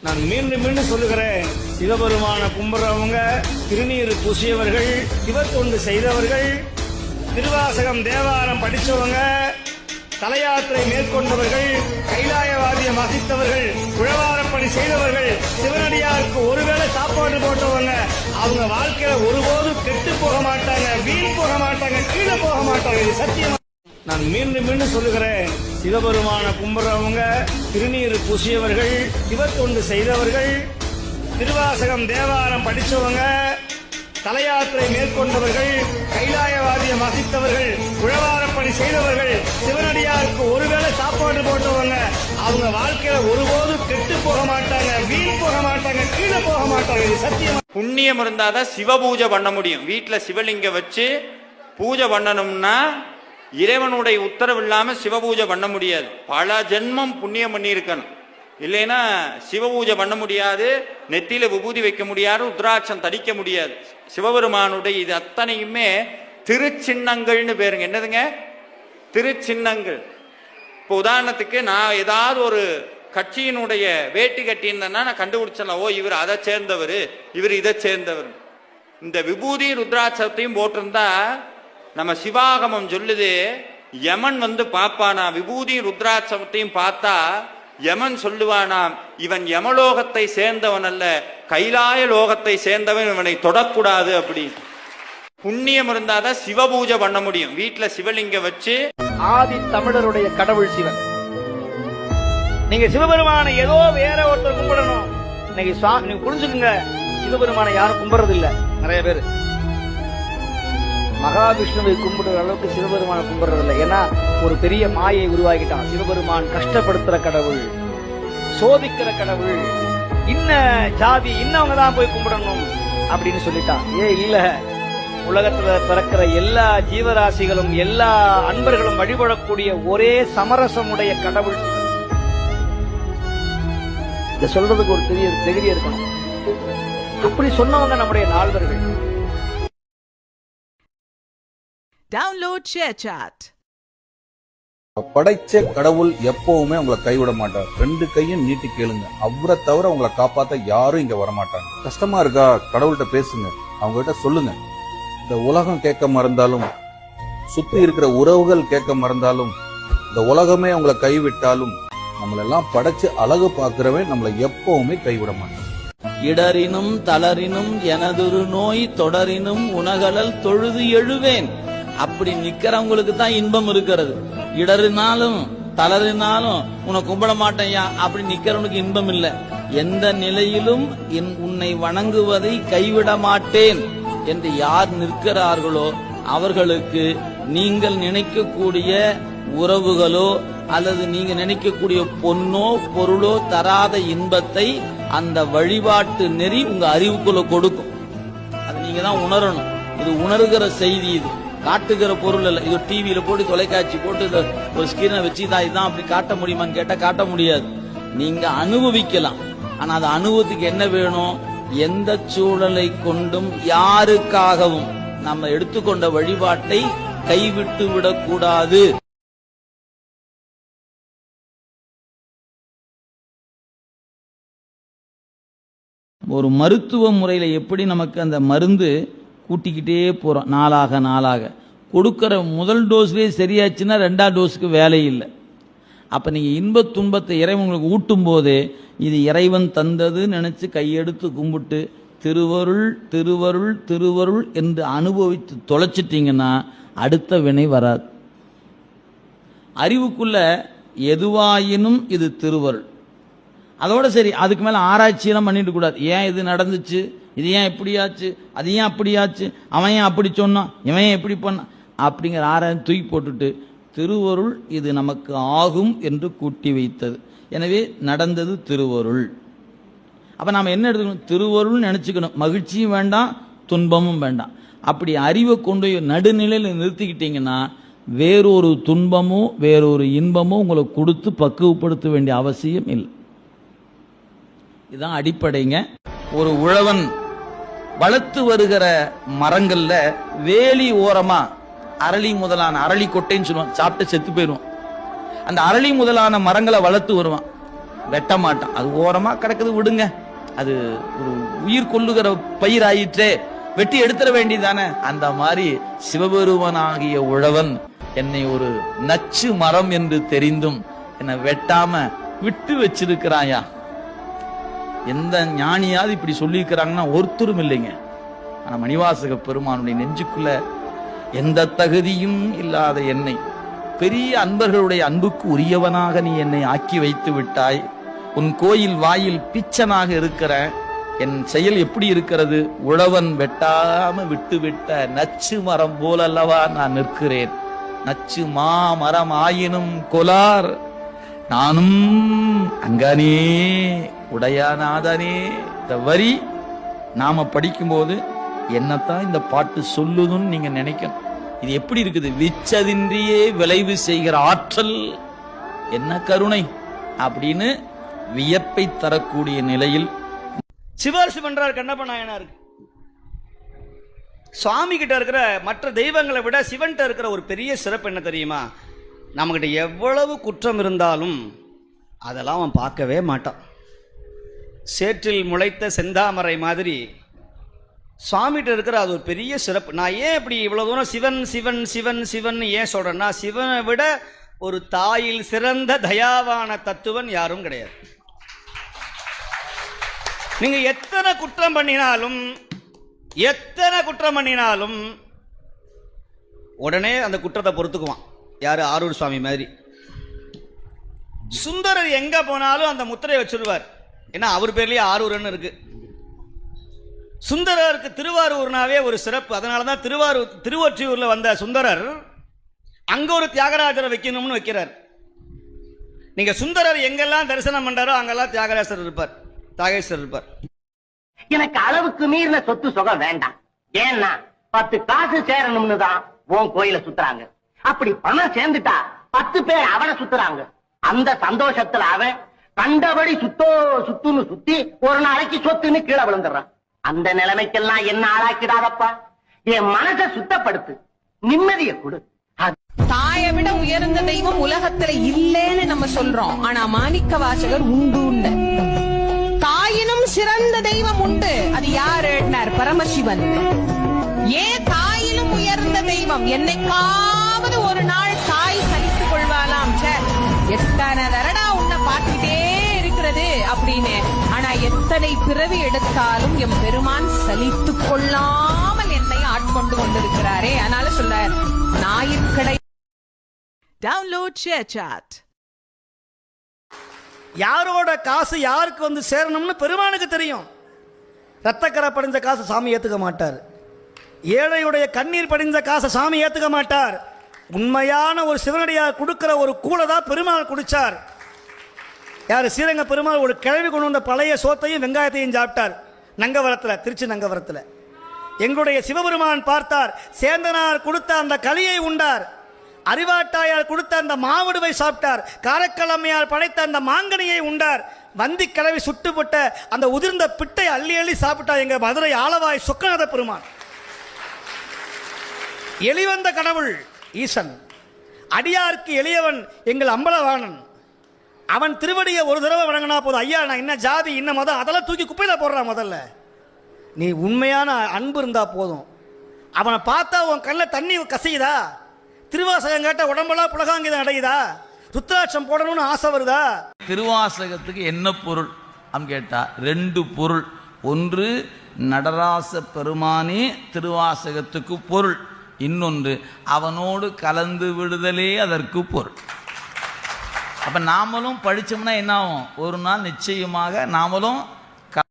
நான் மீண்டும் மீண்டும் சொல்லுகிறேன், சிவபெருமான கும்பிடுறவங்க, திருநீர் பூசியவர்கள், சிவத்தொண்டு செய்தவர்கள், திருவாசகம் தேவாரம் படித்தவங்க, தலையாத்திரை மேற்கொண்டவர்கள், கைலாயவாதியம் வசித்தவர்கள், உழவாரப்பணி செய்தவர்கள், சிவனடியாருக்கு ஒருவேளை சாப்பாடு போட்டவங்க, அவங்க வாழ்க்கையில ஒருபோதும் கெட்டு போக மாட்டாங்க, வீண் போக மாட்டாங்க, கீழே போக மாட்டாங்க. இது சத்தியம். நான் மீண்டும் மீண்டும் சொல்லுகிறேன், சிவபெருமான கும்பிடுறவங்க, திருநீர் பூசியவர்கள், சிவத்தொண்டு செய்தவர்கள், திருவாசகம் தேவாரம் படித்தவங்க, தலையாத்திரை மேற்கொண்டவர்கள், கைலாயவாதியம் வசித்தவர்கள், உழவாரப்பணி செய்தவர்கள், சிவனடியாருக்கு ஒருவேளை சாப்பாடு போட்டவங்க, அவங்க வாழ்க்கையில ஒருபோதும் கெட்டு போக மாட்டாங்க, வீண் போக மாட்டாங்க, கீழே போக மாட்டாங்க. இது சத்தியம். புண்ணியம் இருந்தாதான் சிவ பூஜை பண்ண முடியும். வீட்டுல சிவலிங்க வச்சு பூஜை பண்ணணும்னா இறைவனுடைய உத்தரவு இல்லாம சிவ பூஜை பண்ண முடியாது. பல ஜென்மம் புண்ணியம் பண்ணி இருக்கணும், இல்லைன்னா சிவ பூஜை பண்ண முடியாது. நெத்தியில விபூதி வைக்க முடியாது, உத்ராட்சம் தடிக்க முடியாது. சிவபெருமானுடைய இது அத்தனையுமே திருச்சின்னங்கள்னு பேருங்க. என்னதுங்க? திருச்சின்னங்கள். இப்போ உதாரணத்துக்கு நான் ஏதாவது ஒரு கட்சியினுடைய வேட்டி கட்டியிருந்தேன்னா நான் கண்டுபிடிச்சலாம், ஓ இவர் அதை சேர்ந்தவர், இவர் இதை சேர்ந்தவர். இந்த விபூதி ருத்ராட்சத்தையும் போட்டிருந்தா நம்ம சிவாகமம் சொல்லுது, யமன் வந்து பாப்பானா, விபூதி ருத்ராட்சத்தையும் பார்த்தா யமன் சொல்லுவானாம், இவன் யமலோகத்தை சேர்ந்தவன் அல்ல, கைலாய லோகத்தை சேர்ந்தவன், இவனை தொடக்கூடாது. அப்படி புண்ணியம் இருந்தாதான் சிவ பூஜை பண்ண முடியும். வீட்டுல சிவலிங்க வச்சு. ஆதி தமிழருடைய கடவுள் சிவன். நீங்க சிவபெருமான ஏதோ வேற ஒருத்தர் கும்பிடணும். இன்னைக்கு நீங்க புரிஞ்சுக்குங்க, சிவபெருமான யாரும் கும்பிடுறது இல்ல. நிறைய பேர் மகாவிஷ்ணுவை கும்பிடுற அளவுக்கு சிவபெருமான கும்பிடுறது இல்லை. ஏன்னா ஒரு பெரிய மாயை உருவாக்கிட்டான். சிவபெருமான் கஷ்டப்படுத்துற கடவுள், சோதிக்கிற கடவுள், இன்ன ஜாதி இன்னவங்க தான் போய் கும்பிடணும் அப்படின்னு சொல்லிட்டான். இல்ல, உலகத்துல பிறக்கிற எல்லா ஜீவராசிகளும் எல்லா அன்பர்களும் வழிபடக்கூடிய ஒரே சமரசமுடைய கடவுள். இத சொல்றதுக்கு ஒரு தெரிய இருக்கணும். அப்படி சொன்னவங்க நம்முடைய நால்வர்கள். Download ShareChat. படைச்ச கடவுள் எப்பவுமே உங்களை கைவிட மாட்டார். 2 கையும் நீட்டி கேளுங்க, அவரை தவிர உங்களை காப்பாத்த யாரும் இங்க வரமாட்டாங்க. கஷ்டமா இருக்கா? கடவுள்கிட்ட பேசுங்க, அவங்க கிட்ட சொல்லுங்க. இந்த உலகம் கேட்க மறந்தாலும், சுத்தி இருக்கிற உறவுகள் கேட்க மறந்தாலும், இந்த உலகமே உங்களை கைவிட்டாலும், நம்மளெல்லாம் படைச்சு அழகு பார்க்கிறவன் நம்மளை எப்பவுமே கைவிட மாட்டான். இடரினும் தளரினும் எனதொரு நோய் தொடரினும் உணகலல் தொழுது எழுவேன். அப்படி நிக்கிறவங்களுக்கு தான் இன்பம் இருக்கிறது. இடறினாலும் தளறினாலும் உன்னை கும்பிட மாட்டேயா அப்படி நிக்கிறவனுக்கு இன்பம் இல்லை. எந்த நிலையிலும் உன்னை வணங்குவதை கைவிட மாட்டேன் என்று யார் நிற்கிறார்களோ அவர்களுக்கு நீங்கள் நினைக்கக்கூடிய உறவுகளோ அல்லது நீங்க நினைக்கக்கூடிய பொன்னோ பொருளோ தராத இன்பத்தை அந்த வழிபாட்டு நெறி உங்க அறிவுக்குள்ள கொடுக்கும். அது நீங்க தான் உணரணும். இது உணர்கிற செய்தி, இது காட்டுகிற பொருள் அல்ல. இது டிவியில போட்டு தொலைக்காட்சி போட்டு ஒரு ஸ்கிரீனை வச்சு தான் இதான் அப்படி காட்ட முடியுமான்னு கேட்டா காட்ட முடியாது. நீங்க அனுபவிக்கலாம். ஆனா அது அனுபவத்துக்கு என்ன வேணும்? எந்த சூழலை கொண்டும் யாருக்காகவும் நம்ம எடுத்துக்கொண்ட வழிபாட்டை கைவிட்டு விடக்கூடாது. ஒரு மருத்துவ முறையில எப்படி நமக்கு அந்த மருந்து கூட்டிக்கிட்டே போறோம், நாளாக கொடுக்கிற முதல் டோஸ்லயே சரியாச்சுன்னா 2ஆவது டோஸுக்கு வேலை இல்லை. அப்ப நீங்க இன்ப துன்பத்தை இறைவன் உங்களுக்கு ஊட்டும் போதே இது இறைவன் தந்தது நினைச்சு கையெடுத்து கும்பிட்டு திருவருள் திருவருள் திருவருள் என்று அனுபவித்து தொலைச்சிட்டீங்கன்னா அடுத்த வினை வராது. அறிவுக்குள்ள எதுவாயினும் இது திருவருள். அதோட சரி, அதுக்கு மேல ஆராய்ச்சியெல்லாம் பண்ணிட்டு கூடாது. ஏன் இது நடந்துச்சு, இது ஏன் இப்படியாச்சு, அது ஏன் அப்படியாச்சு, அவன் ஏன் அப்படி சொன்னான், இவன் ஏன் எப்படி பண்ணான் அப்படிங்கிற ஆராய்ச்சி தூக்கி போட்டுட்டு திருவருள் இது நமக்கு ஆகும் என்று கூட்டி வைத்தது. எனவே நடந்தது திருவருள். அப்ப நாம என்ன எடுத்துக்கணும்? திருவருள் நினைச்சுக்கணும். மகிழ்ச்சியும் வேண்டாம், துன்பமும் வேண்டாம். அப்படி அறிவை கொண்டு நடுநிலையில் நிறுத்திக்கிட்டீங்கன்னா வேறொரு துன்பமோ வேறொரு இன்பமோ உங்களை கொடுத்து பக்குவப்படுத்த வேண்டிய அவசியம் இல்லை. இதுதான் அடிப்படைங்க. ஒரு உழவன் வளர்த்து வருகிற மரங்கள்ல வேலி ஓரமா அரளி முதலான, அரளி கொட்டைன்னு சொல்லுவான், சாப்பிட்டு செத்து போயிடுவான். அந்த அரளி முதலான மரங்களை வளர்த்து வருவான். வெட்ட மாட்டான். அது ஓரமா கிடக்குது, விடுங்க. அது ஒரு உயிர் கொள்ளுகிற பயிர் ஆயிற்றே, வெட்டி எடுத்துட வேண்டியதானே. அந்த மாதிரி சிவபெருமனாகிய உழவன் என்னை ஒரு நச்சு மரம் என்று தெரிந்தும் என்னை வெட்டாம விட்டு வச்சிருக்கிறாயா. எந்த ஞானியாவது இப்படி சொல்லியிருக்கிறாங்கன்னா ஒருத்தரும் இல்லைங்க. ஆனா மணிவாசக பெருமானுடைய நெஞ்சுக்குள்ள எந்த தகுதியும் இல்லாத என்னை பெரிய அன்பர்களுடைய அன்புக்கு உரியவனாக நீ என்னை ஆக்கி வைத்து விட்டாய். உன் கோயில் வாயில் பிச்சனாக இருக்கிற என் செயல் எப்படி இருக்கிறது? உழவன் வெட்டாம விட்டு விட்ட நச்சு மரம் போலல்லவா நான் நிற்கிறேன். நச்சு மரம் ஆயினும் கொலார் நானும் அங்கனே உடையானாதனே. இந்த வரி நாம படிக்கும்போது என்னத்தான் இந்த பாட்டு சொல்லுதுன்னு நீங்க நினைக்கணும். இது எப்படி இருக்குது? விச்சதின்றியே விளைவு செய்கிற ஆற்றல், என்ன கருணை அப்படின்னு வியப்பை தரக்கூடிய நிலையில் சிவரிசி பண்றார் கண்ணப்ப நாயனாருக்கு. சுவாமி கிட்ட இருக்கிற மற்ற தெய்வங்களை விட சிவன்கிட்ட இருக்கிற ஒரு பெரிய சிறப்பு என்ன தெரியுமா? நம்மகிட்ட எவ்வளவு குற்றம் இருந்தாலும் அதெல்லாம் அவன் பார்க்கவே மாட்டான். சேற்றில் முளைத்த செந்தாமரை மாதிரி சுவாமிகிட்ட இருக்கிற அது ஒரு பெரிய சிறப்பு. நான் ஏன் இப்படி இவ்வளவு தூரம் சிவன் சிவன் சிவன் சிவன் ஏன் சொல்றேன்னா, சிவனை விட ஒரு தாயில் சிறந்த தயாவான தத்துவன் யாரும் கிடையாது. நீங்க எத்தனை குற்றம் பண்ணினாலும் உடனே அந்த குற்றத்தை பொறுத்துக்குவான். யாரு? ஆரூர் சுவாமி மாதிரி. சுந்தரர் எங்க போனாலும் அந்த முத்திரையை வச்சிருவார். ஏன்னா அவர் பேர்லயே ஆரூர்னு இருக்கு. சுந்தரருக்கு திருவாரூர்னாவே ஒரு சிறப்பு. அதனாலதான் திருவொற்றியூர்ல வந்த சுந்தரர் அங்க ஒரு தியாகராஜரை வைக்கணும்னு வைக்கிறார். நீங்க சுந்தரர் எங்கெல்லாம் தரிசனம் பண்றாரோ அங்கெல்லாம் தியாகராஜர் இருப்பார், தியாகேஸ்வரர் இருப்பார். எனக்கு அளவுக்கு மீறின சொத்து சுகம் வேண்டாம். ஏன்னா 10 காசு சேரணும்னு தான் உன் கோயில சுத்துறாங்க. அப்படி பணம் சேர்ந்துட்டா 10 பேர் அவனை சுத்துறாங்க. அந்த சந்தோஷத்துல அவன் கண்டபடி சுத்துன்னு சுத்தி ஒரு நாளைக்கு சொத்துன்னு கீழே விழுந்துடுறான். அந்த நிலைமைக்கெல்லாம் என்ன ஆளாக்கிடாதப்பா. என் மனசை சுத்தப்படுத்து, நிம்மதியை கொடு. தாயை விட உயர்ந்த தெய்வம் உலகத்துல இல்லேன்னு நம்ம சொல்றோம். ஆனா மாணிக்க வாசகர் உண்டு. தாயினும் சிறந்த தெய்வம் உண்டு. அது யாரு? பரமசிவன். ஏன் தாயிலும் உயர்ந்த தெய்வம்? என்னைக்காவது ஒரு நாள் தாய் சலித்துக் கொள்வாளாம். எத்தனை தரடா உன்னை பார்த்துட்டே இருக்கிறது அப்படின்னு. ஆனா எத்தனை பிறவி எடுத்தாலும் எம் பெருமான் சலித்துக் கொள்ளாமல் என்னை ஆட்கொண்டு கொண்டிருக்கிறாரே. அதனால சொல்ல ஞாயிற்கடை. Download ShareChat. யாரோட காசு யாருக்கு வந்து சேரணும்னு பெருமானுக்கு தெரியும். ரத்தக்கரை படிஞ்ச காசு சாமி ஏத்துக்க மாட்டார். ஏழையுடைய கண்ணீர் படிஞ்ச காசை சாமி ஏத்துக்க மாட்டார். உண்மையான ஒரு சிவனடியார் கொடுக்கிற ஒரு கூளை தான் பெருமாள் குடிச்சார். யார்? ஸ்ரீரங்க பெருமாள் ஒரு கிழவி கொண்டு வந்த பழைய சோத்தையும் வெங்காயத்தையும் சாப்பிட்டார். நங்கவரத்தில், திருச்சி நங்கவரத்தில். எங்களுடைய சிவபெருமான் பார்த்தார். சேந்தனார் கொடுத்த அந்த களியை உண்டார். அறிவாட்டாயார் கொடுத்த அந்த மாவடுவை சாப்பிட்டார். காரக்கலமையார் படைத்த அந்த மாங்கனியை உண்டார். வந்தி கிழவி சுட்டுப்பட்ட அந்த உதிர்ந்த பிட்டை அள்ளி அள்ளி சாப்பிட்டார் எங்க மதுரை ஆளவாய் சொக்கநாத பெருமான். எளிவந்த கடவுள் ஈசன், அடியாருக்கு எளியவன் எங்கள் அம்பலவாணன். அவன் திருவடியை ஒரு தடவை வணங்கினா போதும். ஐயா நான் என்ன ஜாதி என்ன மதம் அதெல்லாம் தூக்கி குப்பையில் போடுறான். முதல்ல நீ உண்மையான அன்பு இருந்தா போதும். அவனை பார்த்தா உன் கண்ணில் தண்ணி கசையுதா? திருவாசகம் கேட்ட உடம்பெல்லாம் புலகாங்கிதம் அடையுதா? ருத்ராட்சம் போடணும்னு ஆசை வருதா? திருவாசகத்துக்கு என்ன பொருள் கேட்டா 2 பொருள். ஒன்று நடராச பெருமானே திருவாசகத்துக்கு பொருள். இன்னொன்று அவனோடு கலந்து விடுதலே அதற்கு பொருள். அப்ப நாமளும் படிச்சோம்னா என்ன ஆகும்? ஒரு நாள் நிச்சயமாக நாமளும்